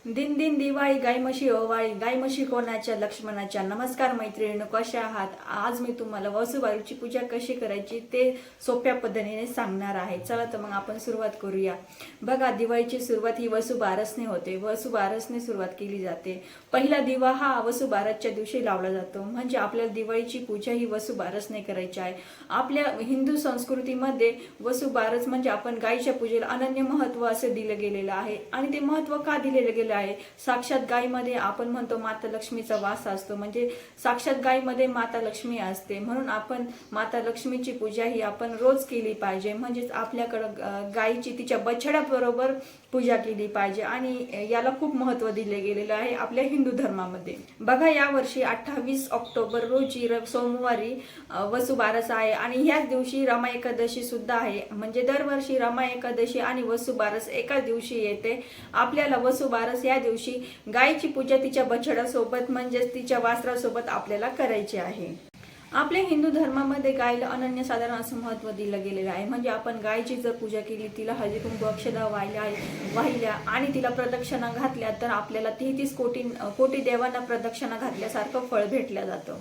दिन दिन दिवाळी गाय म्हशी ओवाळी गाय म्हशी कोणाच्या लक्ष्मणाच्या। नमस्कार मैत्रिणींनो, कशा आहात? आज मी तुम्हाला वसुबारसची पूजा कशी करायची ते सोप्या पद्धतीने सांगणार आहे। चला तर मग आपण सुरुवात करूया। बघा, दिवाळीची सुरुवात ही वसुबारसने होते। वसुबारसने सुरुवात केली जाते। पहिला दिवा हा वसुबारसच्या दिवशी लावला जातो। म्हणजे आपल्याला दिवाळीची पूजा ही वसुबारसने करायची आहे। आपल्या हिंदू संस्कृतीमध्ये वसुबारस म्हणजे आपण गायीच्या पूजेला अनन्य महत्त्व असे दिले गेलेले आहे। आणि ते महत्त्व का दिलेले गेले आहे? साक्षात गायीमध्ये आपण म्हणतो माता लक्ष्मीचा वास असतो, म्हणजे साक्षात गायीमध्ये माता लक्ष्मी असते। म्हणून आपण माता लक्ष्मीची पूजा ही आपण रोज केली पाहिजे। म्हणजेच आपल्याकडे गायीची तिच्या बछड्याबरोबर पूजा केली पाहिजे आणि याला खूप महत्त्व दिले गेलेले आहे आपल्या हिंदू धर्मामध्ये। बघा, या वर्षी 28 ऑक्टोबर रोजी सोमवारी वसुबारस आहे आणि ह्याच दिवशी रमा एकादशी सुद्धा आहे। म्हणजे दरवर्षी रमा एकादशी आणि वसुबारस एकाच दिवशी येते। आपल्याला वसुबारस या दिवशी गायीची पूजा तिच्या बछड्यासोबत म्हणजेच तिच्या वासरासोबत आपल्याला करायची आहे। आपल्या हिंदू धर्मामध्ये गायीला अनन्यसाधारण असं महत्त्व दिलं गेलेलं आहे। म्हणजे आपण गायीची जर पूजा केली, तिला हळदी कुंकू अक्षता वाहिल्या आणि तिला प्रदक्षिणा घातल्या तर आपल्याला 33 कोटी देवांना प्रदक्षिणा घातल्यासारखं फळ भेटलं जातं।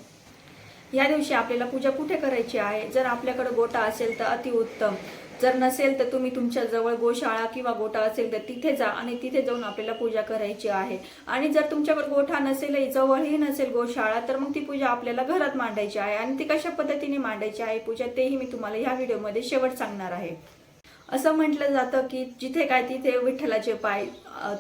या दिवशी आपल्याला पूजा कुठे करायची आहे? जर आपल्याकडे गोठा असेल तर अतिउत्तम, जर नसेल तर तुम्ही तुमच्या जवळ गोशाळा किंवा गोठा असेल तर तिथे जा आणि तिथे जाऊन आपल्याला पूजा करायची आहे। आणि जर तुमच्याकडे गोठा नसेल, जवळही नसेल गोशाळा, तर मग ती पूजा आपल्याला घरात मांडायची आहे। आणि ती कशा पद्धतीने मांडायची आहे पूजा, तेही मी तुम्हाला ह्या व्हिडिओमध्ये शेवट सांगणार आहे। असं म्हटलं जातं की जिथे काय तिथे विठ्ठलाचे पाय।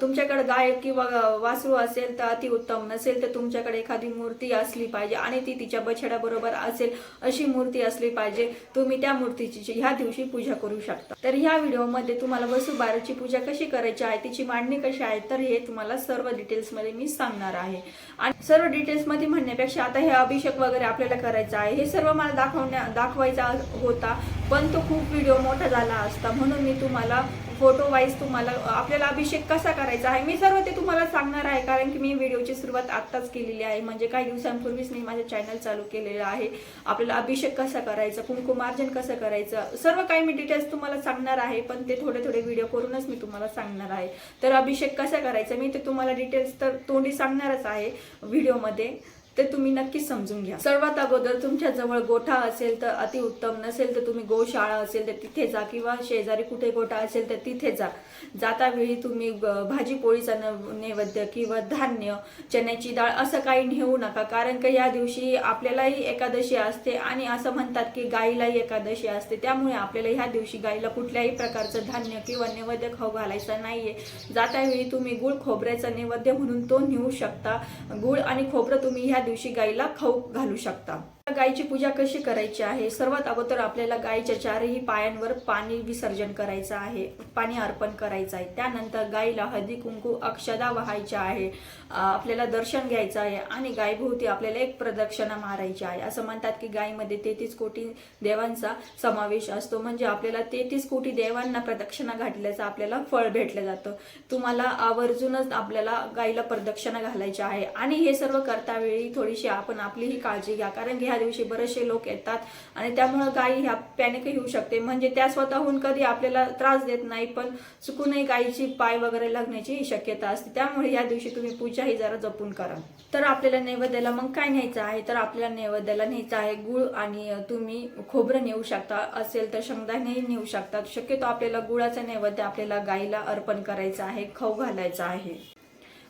तुमच्याकडे गाय किंवा वासरू असेल तर अतिउत्तम, नसेल तर तुमच्याकडे एखादी मूर्ती असली पाहिजे आणि ती तिच्या बछड्याबरोबर असेल अशी मूर्ती असली पाहिजे। तुम्ही त्या मूर्तीची ह्या दिवशी पूजा करू शकता। तर ह्या व्हिडिओमध्ये तुम्हाला वसुबारसची पूजा कशी करायची आहे, तिची मांडणी कशी आहे, तर हे तुम्हाला सर्व डिटेल्समध्ये मी सांगणार आहे। आणि सर्व डिटेल्समध्ये म्हणण्यापेक्षा आता हे अभिषेक वगैरे आपल्याला करायचं आहे, हे सर्व मला दाखवायचा होता, पण तो खूप व्हिडिओ मोठा झाला असता। म्हणून मी तुम्हाला फोटो वाईज तुम्हाला आपल्याला अभिषेक कसा करायचा आहे मी सर्व ते तुम्हाला सांगणार आहे। कारण की मी व्हिडिओची सुरुवात आत्ताच केलेली आहे, म्हणजे काही दिवसांपूर्वीच मी माझे चॅनल चालू केलेलं आहे। आपल्याला अभिषेक कसा करायचा, कुंकुमार्जन कसं करायचं, सर्व काही मी डिटेल्स तुम्हाला सांगणार आहे, पण ते थोडे थोडे व्हिडिओ करूनच मी तुम्हाला सांगणार आहे। तर अभिषेक कसा करायचा मी ते तुम्हाला डिटेल्स तर तोंडी सांगणारच आहे व्हिडिओमध्ये, ते तुम्ही नक्की समजून घ्या। सर्वात अगोदर तुमच्या जवळ गोठा असेल तर अतिउत्तम, नसेल तर तुम्ही गोशाळा असेल तर तिथे जा किंवा शेजारी कुठे गोठा असेल तर तिथे जा। जाता वेळी तुम्ही भाजी पोळीचा नैवेद्य किंवा धान्य, चण्याची डाळ असं काही नेऊ नका, कारण की या दिवशी आपल्यालाही एकादशी असते आणि असं म्हणतात की गायीलाही एकादशी असते। त्यामुळे आपल्याला ह्या दिवशी गायीला कुठल्याही प्रकारचं धान्य किंवा नैवेद्य खाऊ घालायचा नाहीये। जाता वेळी तुम्ही गुळ खोबऱ्याचा नैवेद्य म्हणून तो नेऊ शकता। गुळ आणि खोबरं तुम्ही ह्या दिवशी गायीला खाऊ घालू शकता। गायीची पूजा कशी करायची आहे? सर्वात अगोदर आपल्याला गायीच्या चारही पायांवर पाणी विसर्जन करायचं आहे, पाणी अर्पण करायचं आहे। त्यानंतर गायीला हळदी कुंकू अक्षदा वाहायच्या आहे, आपल्याला दर्शन घ्यायचं आहे आणि गायीभोवती आपल्याला एक प्रदक्षिणा मारायची आहे। असं म्हणतात की गायीमध्ये 33 कोटी देवांचा समावेश असतो, म्हणजे आपल्याला 33 कोटी देवांना प्रदक्षिणा घातल्याचं आपल्याला फळ भेटलं जातं। तुम्हाला आवर्जूनच आपल्याला गायीला प्रदक्षिणा घालायची आहे। आणि हे सर्व करता वेळी थोडीशी आपण आपलीही काळजी घ्या, कारण की ह्या दिवशी बरेचसे लोक येतात आणि त्यामुळे गायी ह्या पॅनिकही होऊ शकते। म्हणजे त्या स्वतःहून कधी आपल्याला त्रास देत नाही, पण चुकूनही गायीची पाय वगैरे लागण्याची शक्यता असते। त्यामुळे या दिवशी तुम्ही पूजा ही जरा जपून करा। तर आपल्याला नैवेद्याला मग काय न्यायचं आहे? तर आपल्याला नैवेद्याला न्यायचं आहे गुळ आणि तुम्ही खोबरं नेऊ शकता, असेल तर शेंगदाणे नेऊ शकतात। शक्यतो आपल्याला गुळाचा नैवेद्य आपल्याला गायीला अर्पण करायचा आहे, खाऊ घालायचा आहे।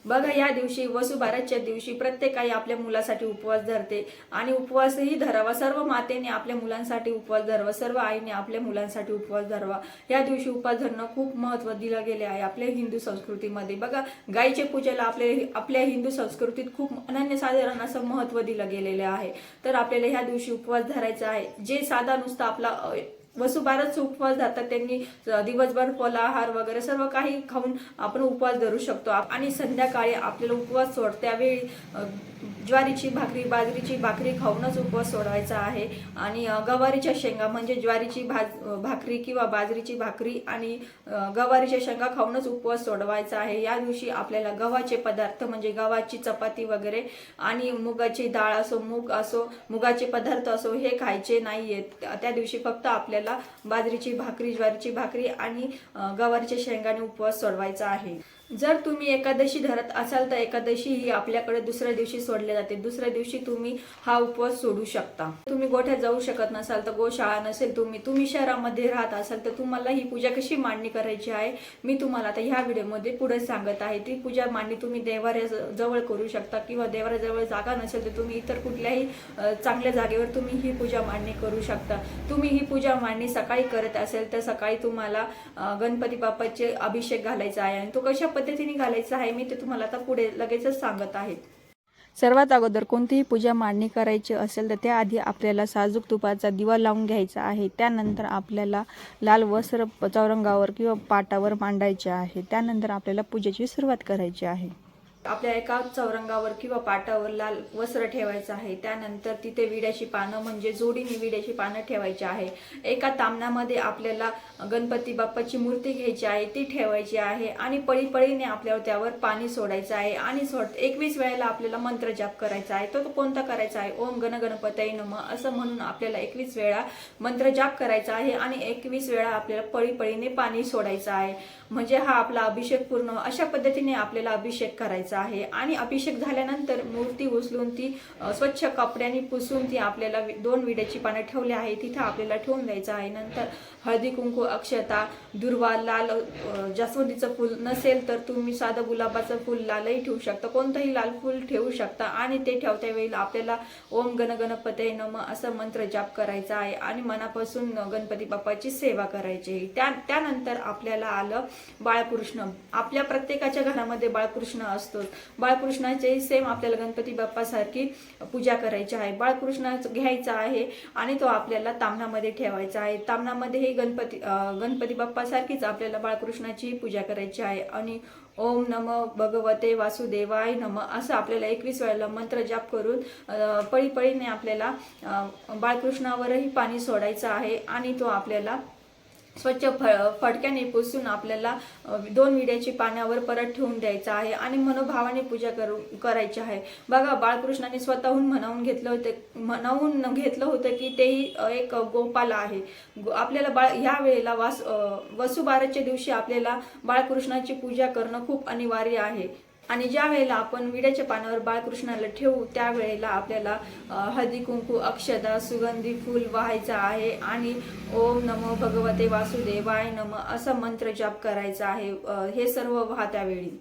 बघा, या दिवशी वसुबारसच्या दिवशी प्रत्येक आई आपल्या मुलासाठी उपवास धरते आणि उपवासही धरावा। सर्व मातेने आपल्या मुलांसाठी उपवास धरावा, सर्व आईने आपल्या मुलांसाठी उपवास धरावा। या दिवशी उपवास धरणं खूप महत्त्व दिलं गेले आहे आपल्या हिंदू संस्कृतीमध्ये। बघा, गायीच्या पूजेला आपल्या हिंदू संस्कृतीत खूप अनन्यसाधारण असं महत्त्व दिलं गेलेलं आहे। तर आपल्याला ह्या दिवशी उपवास धरायचा आहे। जे साधा नुसता आपला वसुबारसचा उपवास धरतात त्यांनी दिवसभर फलाहार वगैरे सर्व काही खाऊन आपण उपवास धरू शकतो। आणि संध्याकाळी आपल्याला उपवास सोडत्या वेळी ज्वारीची भाकरी, बाजरीची भाकरी खाऊनच उपवास सोडायचा आहे। आणि गवारीच्या शेंगा म्हणजे ज्वारीची भाकरी किंवा बाजरीची भाकरी आणि गवारीच्या शेंगा खाऊनच उपवास सोडवायचा आहे। या दिवशी आपल्याला गव्हाचे पदार्थ म्हणजे गव्हाची चपाती वगैरे आणि मुगाची डाळ असो, मूग असो, मुगाचे पदार्थ असो हे खायचे नाहीयेत। त्या दिवशी फक्त आपल्याला बाजरीची भाकरी, ज्वारीची भाकरी आणि गवारीच्या शेंगाने उपवास सोडवायचा आहे। जर तुम्ही एकादशी धरत असाल तर एकादशी ही आपल्याकडे दुसऱ्या दिवशी सोडली जाते। दुसऱ्या दिवशी तुम्ही हा उपवास सोडू शकता। तुम्ही गोठ्यात जाऊ शकत नसाल तर गोशाळा नसेल, तुम्ही शहरामध्ये राहत असाल तर तुम्हाला ही पूजा कशी मांडणी करायची आहे मी तुम्हाला आता ह्या व्हिडिओमध्ये पुढे सांगत आहे। ती पूजा मांडणी तुम्ही देवाऱ्याजवळ करू शकता किंवा देवाऱ्याजवळ जागा नसेल तर तुम्ही इतर कुठल्याही चांगल्या जागेवर तुम्ही ही पूजा मांडणी करू शकता। तुम्ही ही पूजा मांडणी सकाळी करत असेल तर सकाळी तुम्हाला गणपती बाप्पाचे अभिषेक घालायचा आहे आणि तो कशा पद्धतीने घालायचा आहे मी ते तुम्हाला आता पुढे लगेचच सांगत आहे। सर्वात अगोदर कोणतीही पूजा मांडणी करायची असेल तर त्याआधी आपल्याला साजूक तुपाचा दिवा लावून घ्यायचा आहे। त्यानंतर आपल्याला लाल वस्त्र चौरंगावर किंवा पाटावर मांडायचे आहे। त्यानंतर आपल्याला पूजेची सुरुवात करायची आहे। आपल्या एका चौरंगावर किंवा पाटावर लाल वस्त्र ठेवायचं आहे। त्यानंतर तिथे विड्याची पानं म्हणजे जोडीने विड्याची पानं ठेवायची आहे। एका तामणामध्ये आपल्याला गणपती बाप्पाची मूर्ती घ्यायची आहे, ती ठेवायची आहे आणि पळीपळीने आपल्याला त्यावर पाणी सोडायचं आहे आणि 21 वेळेला आपल्याला मंत्र जाप करायचा आहे। तो कोणता करायचा आहे? ओम गण गणपतये नमः असं म्हणून आपल्याला 21 वेळा मंत्र जाप करायचा आहे आणि 21 वेळा आपल्याला पळीपळीने पाणी सोडायचं आहे। म्हणजे हा आपला अभिषेक पूर्ण अशा पद्धतीने आपल्याला अभिषेक करायचा आहे। आणि अभिषेक झाल्यानंतर मूर्ती उचलून ती स्वच्छ कपड्याने पुसून ती आपल्याला 2 विड्याची पानं ठेवली आहे तिथे आपल्याला ठेवून द्यायचं आहे। नंतर हळदी कुंकू अक्षता दुर्वा लाल जास्वंदीचं फूल नसेल तर तुम्ही साधं गुलाबाचं फूल लालही ठेवू शकता, कोणतंही लाल फूल ठेवू शकता आणि ते ठेवत्या वेळी आपल्याला ओम गण गणपतये नमः असं मंत्र जाप करायचा आहे आणि मनापासून गणपती बाप्पाची सेवा करायची। त्यानंतर आपल्याला आलं बाळकृष्ण। आपल्या प्रत्येकाच्या घरामध्ये बाळकृष्ण असतो। बाळकृष्णाचे सेम आपल्याला गणपती बाप्पासारखी पूजा करायची आहे। बाळकृष्ण घ्यायचा आहे आणि तो आपल्याला तामणामध्ये ठेवायचा आहे। तामणामध्ये हे गणपती बाप्पासारखीच आपल्याला बाळकृष्णाची पूजा करायची आहे आणि ओम नमो भगवते वासुदेवाय नमः असं आपल्याला 21 वेळेला मंत्र जाप करून पळीपळीने आपल्याला बाळकृष्णावरही पाणी सोडायचं आहे आणि तो आपल्याला स्वच्छ फडक्याने पुसून आपल्याला 2 विड्याची पाण्यावर परत ठेवून द्यायचा आहे आणि मनोभावाने पूजा करायची आहे। बघा बाळकृष्णाने स्वतःहून म्हणवून घेतलं होतं की तेही एक गोपाल आहे। आपल्याला ह्या वेळेला वसुबारसच्या दिवशी आपल्याला बाळकृष्णाची पूजा करणं खूप अनिवार्य आहे आणि ज्या वेळेला आपण विड्याच्या पानावर बाळकृष्णाला ठेवू त्यावेळेला आपल्याला हळदी कुंकू अक्षता सुगंधी फूल वाहायचं आहे आणि ओम नमो भगवते वासुदेवाय नमः असं मंत्र जाप करायचा आहे। हे सर्व वाहत्या वेळी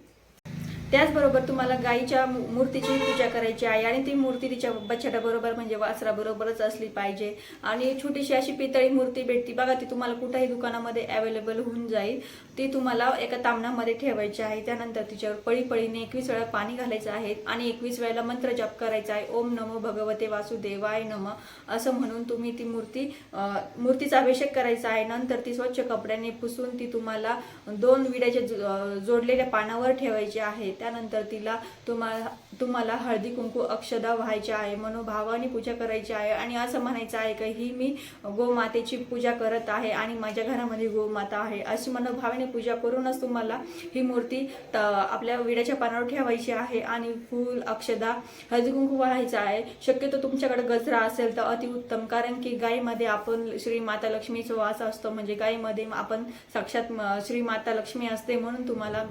त्याचबरोबर तुम्हाला गायीच्या मूर्तीची पूजा करायची आहे आणि ती मूर्ती तिच्या बछड्याबरोबर म्हणजे वासराबरोबरच असली पाहिजे आणि छोटीशी अशी पितळी मूर्ती भेटती बघा, ती तुम्हाला कुठेही दुकानामध्ये अवेलेबल होऊन जाईल। ती तुम्हाला एका तामणामध्ये ठेवायची आहे। त्यानंतर तिच्यावर पळीपळीने 21 वेळा पाणी घालायचं आहे आणि 21 वेळेला मंत्र जप करायचा आहे ओम नमो भगवते वासुदेवाय नमः असं म्हणून तुम्ही ती मूर्तीचा अभिषेक करायचा आहे। नंतर ती स्वच्छ कपड्याने पुसून ती तुम्हाला 2 विड्याच्या जोडलेल्या पानावर ठेवायची आहे। त्यानंतर तिला तुम्हाला हळदी कुंकू अक्षदा व्हायच्या आहे, मनोभावाने पूजा करायची आहे आणि असं म्हणायचं आहे की ही मी गोमातेची पूजा करत आहे आणि माझ्या घरामध्ये गोमाता आहे अशी मनोभावाने पूजा करूनच तुम्हाला ही मूर्ती आपल्या विड्याच्या पानावर ठेवायची आहे आणि फूल अक्षदा हळदी कुंकू व्हायचा आहे। शक्यतो तुमच्याकडे गजरा असेल तर अतिउत्तम, कारण की गायीमध्ये आपण श्री माता लक्ष्मीचा वास असतो, म्हणजे गायीमध्ये आपण साक्षात श्री माता लक्ष्मी असते म्हणून तुम्हाला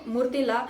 मूर्तीला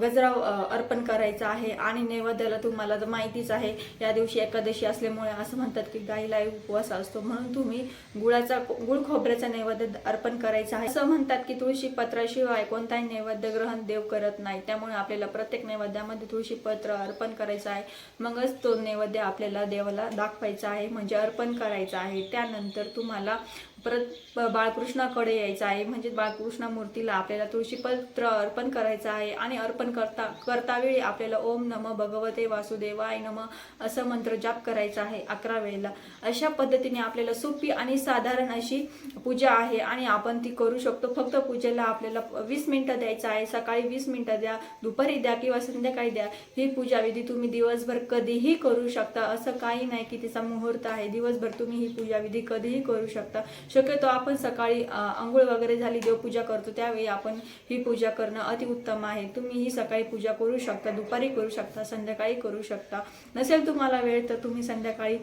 गजरा अर्पण करायचा आहे आणि नैवेद्याला तुम्हाला तर माहितीच आहे या दिवशी एकादशी असल्यामुळे असं म्हणतात की गाईला उपवास असतो म्हणून तुम्ही गुळ खोबऱ्याचा नैवेद्य अर्पण करायचा आहे। असं म्हणतात की तुळशी पत्राशिवाय कोणताही नैवेद्य ग्रहण देव करत नाही, त्यामुळे आपल्याला प्रत्येक नैवेद्यामध्ये तुळशी पत्र अर्पण करायचं आहे, मगच तो नैवेद्य आपल्याला देवाला दाखवायचा आहे म्हणजे अर्पण करायचा आहे। त्यानंतर तुम्हाला परत बाळकृष्णाकडे यायचं आहे, म्हणजे बाळकृष्ण मूर्तीला आपल्याला तुळशी पत्र अर्पण करायचं आहे आणि अर्पण करता वेळी आपल्याला ओम नमः भगवते वासुदेवाय नमः असं मंत्र जाप करायचा आहे 11 वेळेला। अशा पद्धतीने आपल्याला सोपी आणि साधारण अशी पूजा आहे आणि आपण ती करू शकतो। फक्त पूजेला आपल्याला 20 मिनिटं द्यायचं आहे, सकाळी 20 मिनिटं द्या, दुपारी द्या किंवा संध्याकाळी द्या। ही पूजा विधी तुम्ही दिवसभर कधीही करू शकता, असं काही नाही की तिचा मुहूर्त आहे, दिवसभर तुम्ही ही पूजा विधी कधीही करू शकता। शक्यतो आपण सकाळी आंघोळ वगैरे झाली देवपूजा करतो त्यावेळी आपण ही पूजा करणं अतिउत्तम आहे। तुम्ही तुम्ही ही सकाळी पूजा करू शकता, दुपारी करू शकता, संध्याकाळी करू शकता. नसेल तुम्हाला वेळ तर तुम्ही संध्याकाळी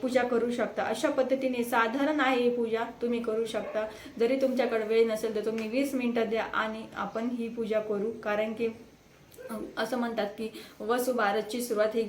पूजा करू शकता. अशा पद्धतीने साधारण आहे ही पूजा, तुम्ही करू शकता. जरी तुमच्याकडे वेळ नसेल तर तुम्ही 20 मिनिटं द्या आणि आपण ही पूजा करू. कारण की असं म्हणतात की वसुबारसची सुरुवात ही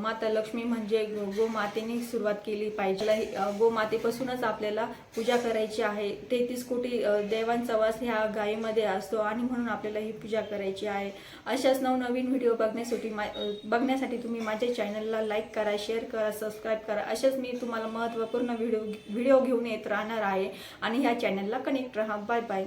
माता लक्ष्मी म्हणजे गोमातेने सुरुवात केली पाहिजे. गोमातेपासूनच आपल्याला पूजा करायची आहे. 33 कोटी देवांचा वास ह्या गायीमध्ये असतो आणि म्हणून आपल्याला ही पूजा करायची आहे. अशाच नवनवीन व्हिडिओ बघण्यासाठी तुम्ही माझ्या चॅनलला लाईक करा, शेअर करा, सबस्क्राईब करा. अशाच मी तुम्हाला महत्त्वपूर्ण व्हिडिओ घेऊन येत राहणार आहे आणि ह्या चॅनलला कनेक्ट राहा. Bye bye.